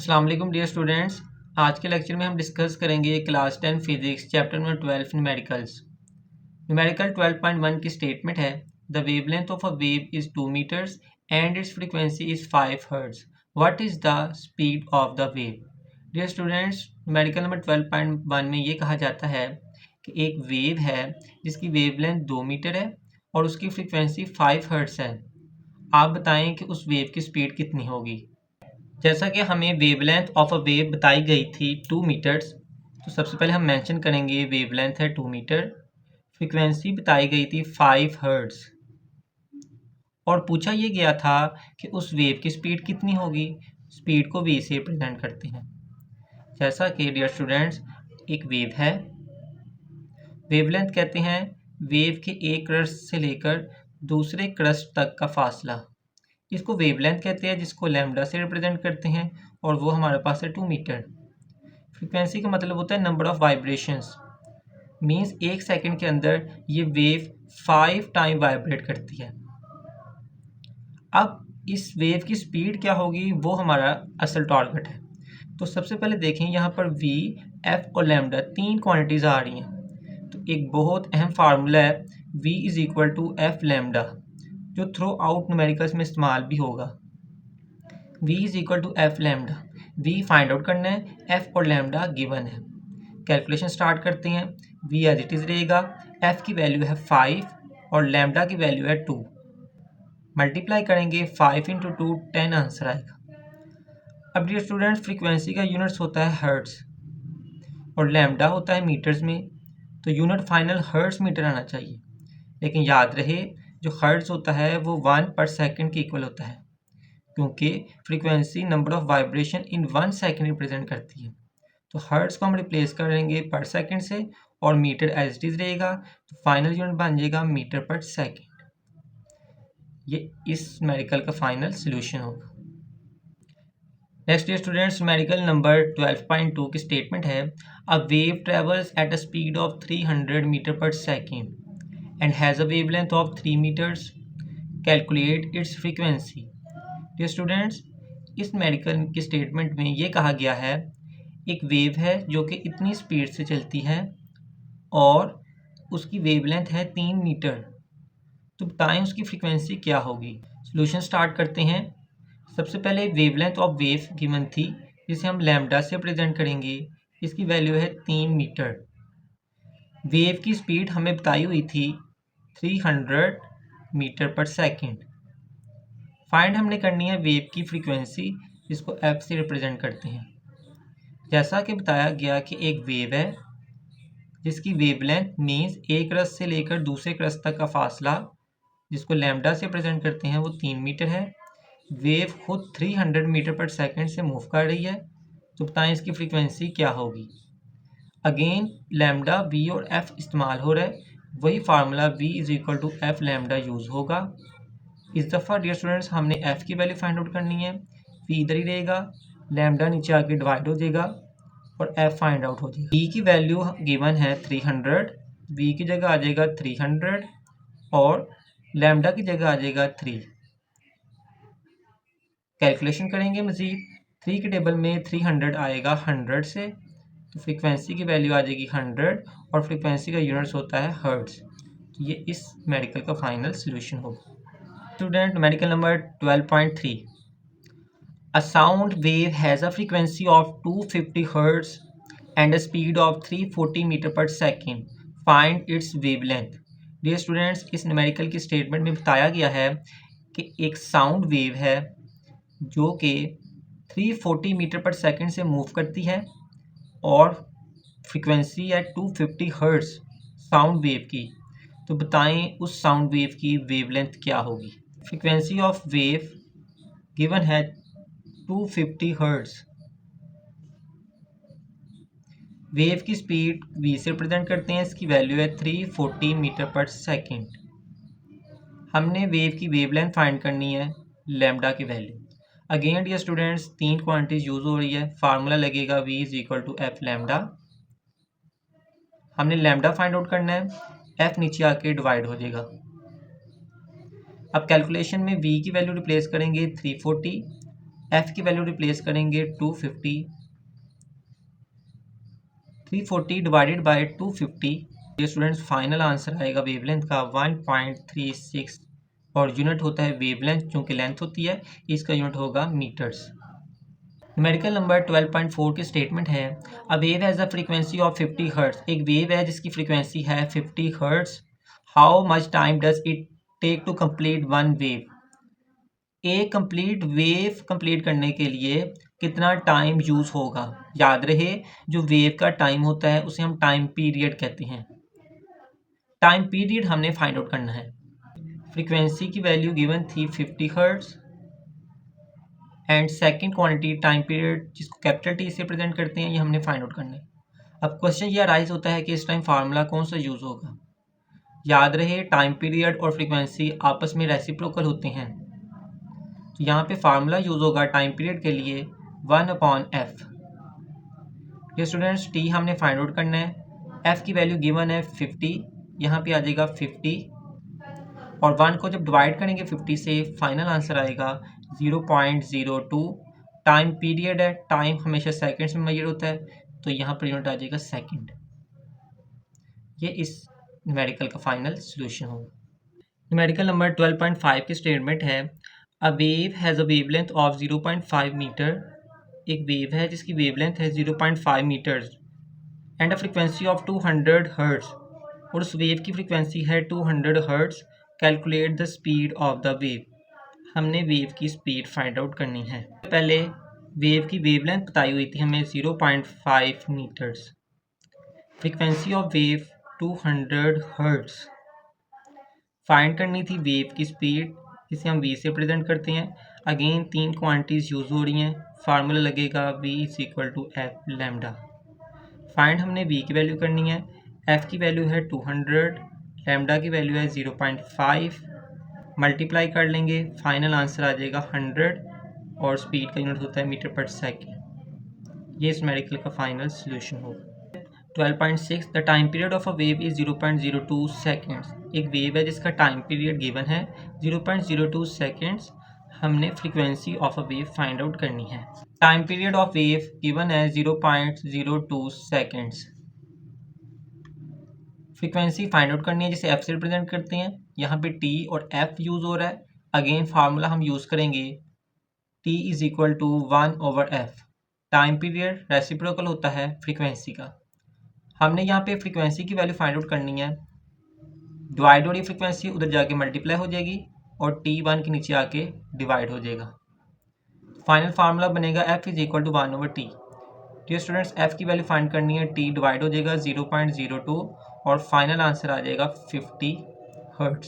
अस्सलाम वालेकुम dear students. आज के लेक्चर में हम डिस्कस करेंगे class 10 physics chapter number 12 numericals. Numerical 12.1 की स्टेटमेंट है the wavelength of a wave is 2 metres and its frequency is 5 hertz. What is the speed of the wave? Dear students, numerical number 12.1 में ये कहा जाता है कि एक वेव है जिसकी वेवलेंथ 2 मीटर है और उसकी फ्रीक्वेंसी 5 हर्ट्ज है। आप बताएं कि उस वेव की स्पीड कितनी होगी। जैसा कि हमें वेवलेंथ ऑफ अ वेव बताई गई थी 2 मीटर्स, तो सबसे पहले हम मेंशन करेंगे वेवलेंथ है 2 मीटर, फ्रीक्वेंसी बताई गई थी 5 हर्ट्ज और पूछा ये गया था कि उस वेव की स्पीड कितनी होगी। स्पीड को v से रिप्रेजेंट करते हैं। जैसा कि डियर स्टूडेंट्स, एक वेव है, वेवलेंथ कहते हैं वेव के एक क्रस्ट से लेकर दूसरे क्रस्ट तक का फासला। इसको वेवलेंथ कहते हैं जिसको लैम्डा से रिप्रेजेंट करते हैं और वो हमारे पास है 2 मीटर। फ्रीक्वेंसी का मतलब होता है नंबर ऑफ वाइब्रेशंस, मींस एक सेकंड के अंदर ये वेव 5 टाइम वाइब्रेट करती है। अब इस वेव की स्पीड क्या होगी वो हमारा असल टारगेट है। तो सबसे पहले देखें यहाँ पर v, f और लैम्डा तीन क्वांटिटीज आ रही हैं। तो एक बहुत अहम फार्मूला है v is equal to F lambda, जो थ्रू आउट न्यूमेरिकल्स में इस्तेमाल भी होगा। v is equal to F lambda, v find out करना है, f और लैम्डा गिवन है। कैलकुलेशन स्टार्ट करते हैं। v एज इट इज़ रहेगा, f की वैल्यू है 5 और लैम्डा की वैल्यू है 2। मल्टीप्लाई करेंगे 5 इंटू 2 10 आंसर आएगा। अब डियर स्टूडेंट्स, फ्रीक्वेंसी का यूनिट्स होता है हर्ट्स और लैम्डा होता है मीटर्स में, तो यूनिट फाइनल हर्ट्स मीटर आना चाहिए। लेकिन याद रहे जो हर्ट्ज होता है वो 1 पर सेकंड के इक्वल होता है, क्योंकि frequency number of vibration in 1 second represent करती है। तो हर्ट्ज को हम रिप्लेस करेंगे पर सेकंड से और मीटर एज इट इज रहेगा, तो फाइनल यूनिट बन जाएगा मीटर पर सेकंड। ये इस न्यूमेरिकल का फाइनल सोल्यूशन होगा। नेक्स्ट स्टूडेंट्स, न्यूमेरिकल नंबर 12.2 की स्टेटमेंट है a wave travels at a speed of 300 metre per second and has a wavelength of 3 metres, calculate its frequency. Dear students, इस numerical की statement में ये कहा गया है एक वेव है जो कि इतनी स्पीड से चलती है और उसकी वेवलेंथ है 3 मीटर, तो बताएं उसकी फ्रीक्वेंसी क्या होगी। सॉल्यूशन स्टार्ट करते हैं। सबसे पहले वेवलेंथ ऑफ वेव गिवन थी जिसे हम लैम्डा से प्रेजेंट करेंगे, इसकी वैल्यू है 3 मीटर। वेव की स्पीड हमें बताई हुई थी 300 मीटर पर सेकंड। फाइंड हमने करनी है वेव की फ्रीक्वेंसी, जिसको एफ से रिप्रेजेंट करते हैं। जैसा कि बताया गया कि एक वेव है जिसकी वेवलेंथ मीन्स एक क्रस्ट से लेकर दूसरे क्रस्ट तक का फासला, जिसको लैम्डा से प्रेजेंट करते हैं, वो 3 मीटर है। वेव खुद 300 मीटर पर सेकंड से मूव कर रही है, तो बताएं इसकी फ्रीक्वेंसी क्या होगी। अगेन लैम्डा, v और f इस्तेमाल हो रहा है, वही formula v is equal to F lambda use होगा। इस दफ़ा डियर स्टूडेंट्स हमने f की वैल्यू फाइंड आउट करनी है। v इधर ही रहेगा, लैम्डा नीचे आके डिवाइड हो जाएगा और f फाइंड आउट हो जाएगा। v की वैल्यू गिवन है 300, v की जगह आ जाएगा 300 और लैम्डा की जगह आ जाएगा 3। कैलकुलेशन करेंगे मज़ीद। 3 के टेबल में 300 आएगा 100 से, तो फ्रीक्वेंसी की वैल्यू आ जाएगी 100 और फ्रीक्वेंसी का यूनिट्स होता है हर्ट्ज। तो ये इस मेडिकल का फाइनल सोल्यूशन होगा। Student, medical number 12.3 a sound wave has a frequency of 250 hertz and a speed of 340 metre per second, find its wavelength. Dear students, इस न्यूमेरिकल की स्टेटमेंट में बताया गया है कि एक साउंड वेव है जो कि 340 मीटर पर सेकंड से मूव करती है और फ्रीक्वेंसी है 250 हर्ट्ज साउंड वेव की। तो बताएं उस साउंड वेव की वेवलेंथ क्या होगी। फ्रीक्वेंसी ऑफ वेव गिवन है 250 हर्ट्ज। वेव की स्पीड v से रिप्रेजेंट करते हैं, इसकी वैल्यू है 340 मीटर पर सेकंड। हमने वेव की वेवलेंथ फाइंड करनी है, लैम्डा की वैल्यू। अगेन डियर स्टूडेंट्स, तीन क्वांटिटीज यूज हो रही है, फार्मूला लगेगा v is equal to F lambda. हमने लैम्डा फाइंड आउट करना है, f नीचे आके डिवाइड हो जाएगा। अब कैलकुलेशन में v की वैल्यू रिप्लेस करेंगे 340 एफ की वैल्यू रिप्लेस करेंगे 250, 340 डिवाइडेड बाय 250। ये स्टूडेंट्स फाइनल आंसर आएगा वेवलेंथ का 1.36 और यूनिट होता है वेवलेंथ, चूंकि लेंथ होती है इसका यूनिट होगा मीटर्स। न्यूमेरिकल नंबर 12.4 की स्टेटमेंट है a wave has a frequency of 50 hertz. एक वेव है जिसकी फ्रीक्वेंसी है 50 hertz. How much time does it take to complete one wave. एक कंप्लीट वेव कंप्लीट करने के लिए कितना टाइम यूज़ होगा। याद रहे जो वेव का टाइम होता है उसे हम टाइम पीरियड कहते हैं। टाइम पीरियड हमने फाइंड आउट करना है। फ्रीक्वेंसी की वैल्यू गिवन थी 50 hertz and second quantity time period जिसको कैपिटल टी से प्रेजेंट करते हैं ये हमने फाइंड आउट करना है। अब क्वेश्चन ये अराइज होता है कि इस टाइम फार्मूला कौन सा यूज़ होगा। याद रहे टाइम पीरियड और फ्रीक्वेंसी आपस में रेसिप्रोकल होते हैं, तो यहाँ पे फार्मूला यूज़ होगा टाइम पीरियड के लिए 1/f। ये स्टूडेंट्स टी हमने फाइंड आउट करना है। एफ की वैल्यू गिवन है 50, यहाँ पे आ जाएगा 50 और 1 को जब डिवाइड करेंगे 50 से फाइनल आंसर आएगा 0.02। टाइम पीरियड है, टाइम हमेशा सेकंड्स में मेजर होता है, तो यहाँ पर यूनिट आ जाएगा सेकंड। ये इस न्यूमेरिकल का फाइनल सोल्यूशन होगा। न्यूमेरिकल नंबर 12.5 की स्टेटमेंट है a wave has a wavelength of 0.5 metre. एक वेव है जिसकी वेवलेंथ है 0.5 metres and a frequency of 200 hertz और उस वेव की फ्रीक्वेंसी है 200 hertz. Calculate the speed of the wave. हमने वेव की स्पीड फाइंड आउट करनी है। पहले वेव की वेवलेंथ बताई हुई थी हमें 0.5 metres, frequency of wave 200 hertz, find करनी थी वेव की स्पीड, इसे हम v से प्रेजेंट करते हैं। अगेन तीन क्वांटिटीज यूज हो रही हैं, फार्मूला लगेगा v is equal to F lambda. Find हमने v की वैल्यू करनी है, f की वैल्यू है 200, लैम्डा की वैल्यू है 0.5, मल्टीप्लाई कर लेंगे फाइनल आंसर आ जाएगा 100 और स्पीड का यूनिट होता है मीटर पर सेकेंड। ये इस न्यूमेरिकल का फाइनल सोल्यूशन होगा। 12.6 the time period of a wave is 0.02 seconds. एक वेव है जिसका टाइम पीरियड गिवन है 0.02 सेकेंड्स। हमने frequency of a wave find out करनी है। Time period of wave given है 0.02 सेकेंड्स। फ्रीक्वेंसी फाइंड आउट करनी है जिसे एफ से रिप्रेजेंट करते हैं। यहाँ पे टी और एफ यूज हो रहा है। अगेन फार्मूला हम यूज करेंगे T is equal to 1/f। Time period reciprocal होता है फ्रीक्वेंसी का। हमने यहाँ पे फ्रीक्वेंसी की वैल्यू फाइंड आउट करनी है। डिवाइड हो रही फ्रीक्वेंसी उधर जाके मल्टीप्लाई हो जाएगी और t1 के नीचे आके डिवाइड हो जाएगा। फाइनल फार्मूला बनेगा f is equal to 1/t। तो स्टूडेंट्स f की वैल्यू फाइंड करनी है, t डिवाइड हो जाएगा 0.02 और फाइनल आंसर आ जाएगा 50 हर्ट्ज।